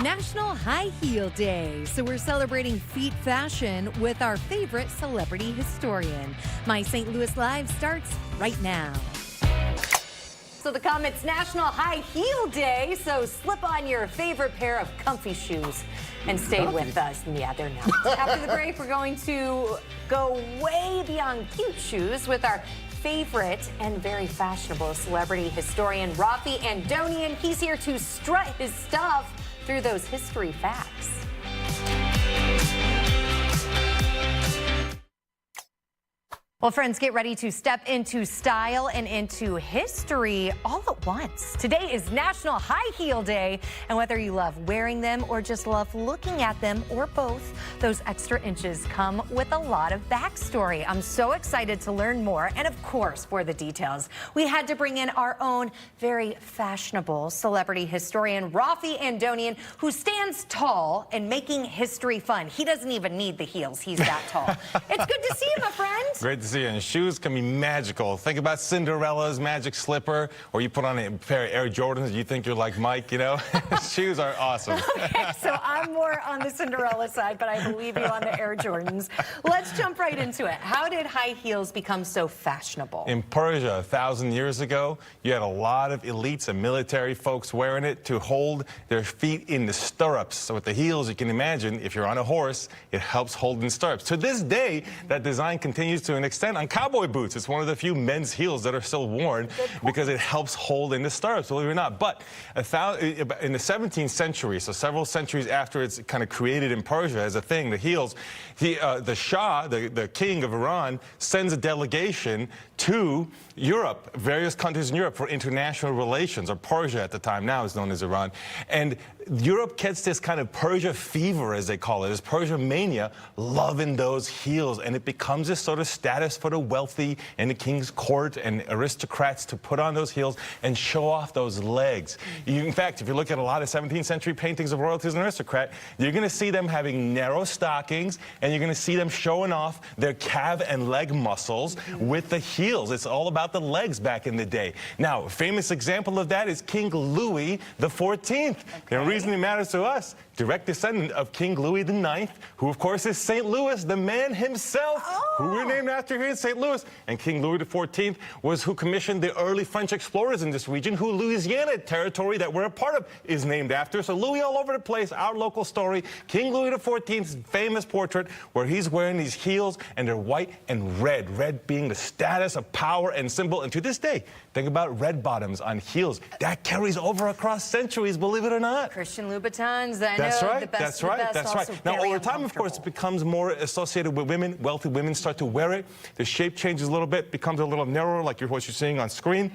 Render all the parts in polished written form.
National High Heel Day, so we're celebrating feet fashion with our favorite celebrity historian. My St. Louis Live starts right now. So the comment's National High Heel Day, so slip on your favorite pair of comfy shoes and stay with us. Yeah, they're not. After the break, we're going to go way beyond cute shoes with our favorite and very fashionable celebrity historian, Raffi Andonian. He's here to strut his stuff through those history facts. Well, friends, get ready to step into style and into history all at once. Today is National High Heel Day, and whether you love wearing them or just love looking at them or both, those extra inches come with a lot of backstory. I'm so excited to learn more, and of course, for the details, we had to bring in our own very fashionable celebrity historian, Raffi Andonian, who stands tall in making history fun. He doesn't even need the heels. He's that tall. It's good to see you, my friend. Great to see you. And shoes can be magical. Think about Cinderella's magic slipper, or you put on a pair of Air Jordans, you think you're like Mike, you know? Shoes are awesome. Okay, so I'm more on the Cinderella side, but I believe you on the Air Jordans. Let's jump right into it. How did high heels become so fashionable? In Persia, 1,000 years ago, you had a lot of elites and military folks wearing it to hold their feet in the stirrups. So with the heels, you can imagine, if you're on a horse, it helps hold in stirrups. To this day, that design continues to an extent on cowboy boots. It's one of the few men's heels that are still worn because it helps hold in the stirrups, believe it or not. But in the 17th century, so several centuries after it's kind of created in Persia as a thing, the heels, the Shah, the king of Iran, sends a delegation to Europe, various countries in Europe, for international relations, or Persia at the time, now is known as Iran. And Europe gets this kind of Persia fever, as they call it, this Persia mania, loving those heels. And it becomes this sort of status for the wealthy and the king's court and aristocrats to put on those heels and show off those legs. In fact, if you look at a lot of 17th century paintings of royalties and aristocrats, you're going to see them having narrow stockings, and you're going to see them showing off their calf and leg muscles with the heels. It's all about the legs back in the day. Now, a famous example of that is King Louis XIV. The reason it matters to us, direct descendant of King Louis IX, who of course is St. Louis, the man himself, who we're named after here in St. Louis. And King Louis XIV was who commissioned the early French explorers in this region, who Louisiana territory that we're a part of is named after. So Louis all over the place, our local story. King Louis XIV's famous portrait where he's wearing these heels, and they're white and red. Red being the status of power and symbol. And to this day, think about red bottoms on heels. That carries over across centuries, believe it or not. Christian Louboutins, That's right. That's right. Now, over time, of course, it becomes more associated with women. Wealthy women start to wear it. The shape changes a little bit, becomes a little narrower, like what you're seeing on screen.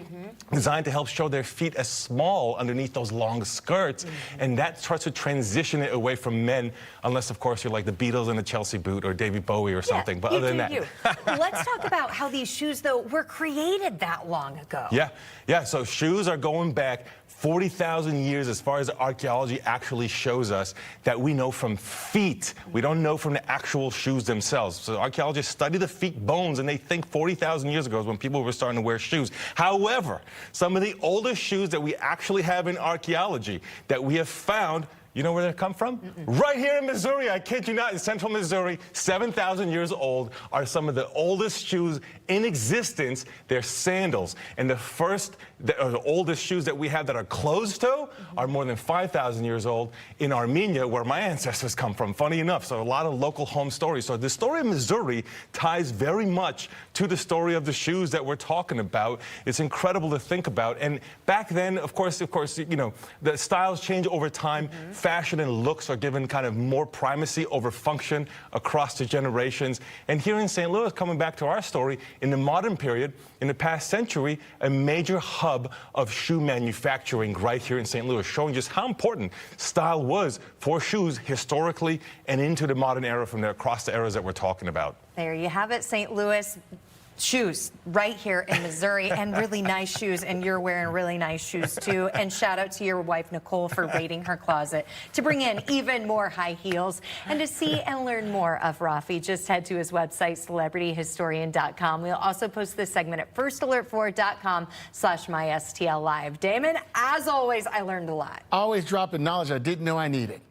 Designed to help show their feet as small underneath those long skirts. And that starts to transition it away from men, unless, of course, you're like the Beatles in a Chelsea boot or David Bowie or something. But other than that. Let's talk about how these shoes, though, were created that long ago. Yeah. So shoes are going back 40,000 years as far as archaeology actually shows us that we know from feet. We don't know from the actual shoes themselves. So archaeologists study the feet bones, and they think 40,000 years ago is when people were starting to wear shoes. However, some of the oldest shoes that we actually have in archaeology that we have found, you know where they come from? Right here in Missouri, I kid you not, in central Missouri, 7,000 years old, are some of the oldest shoes in existence. They're sandals. And the oldest shoes that we have that are closed toe are more than 5,000 years old in Armenia, where my ancestors come from, funny enough. So a lot of local home stories. So the story of Missouri ties very much to the story of the shoes that we're talking about. It's incredible to think about. And back then, of course, you know, the styles change over time. Fashion and looks are given kind of more primacy over function across the generations. And here in St. Louis, coming back to our story, in the modern period, in the past century, a major hub of shoe manufacturing right here in St. Louis, showing just how important style was for shoes historically and into the modern era from there, across the eras that we're talking about. There you have it, St. Louis. shoes right here in Missouri, and really nice shoes, and you're wearing really nice shoes too. And shout out to your wife Nicole for raiding her closet to bring in even more high heels. And to see and learn more of Raffi, just head to his website, celebrityhistorian.com. We'll also post this segment at firstalertfor.com/mystl live. Damon, as always, I learned a lot. Always dropping knowledge I didn't know I needed.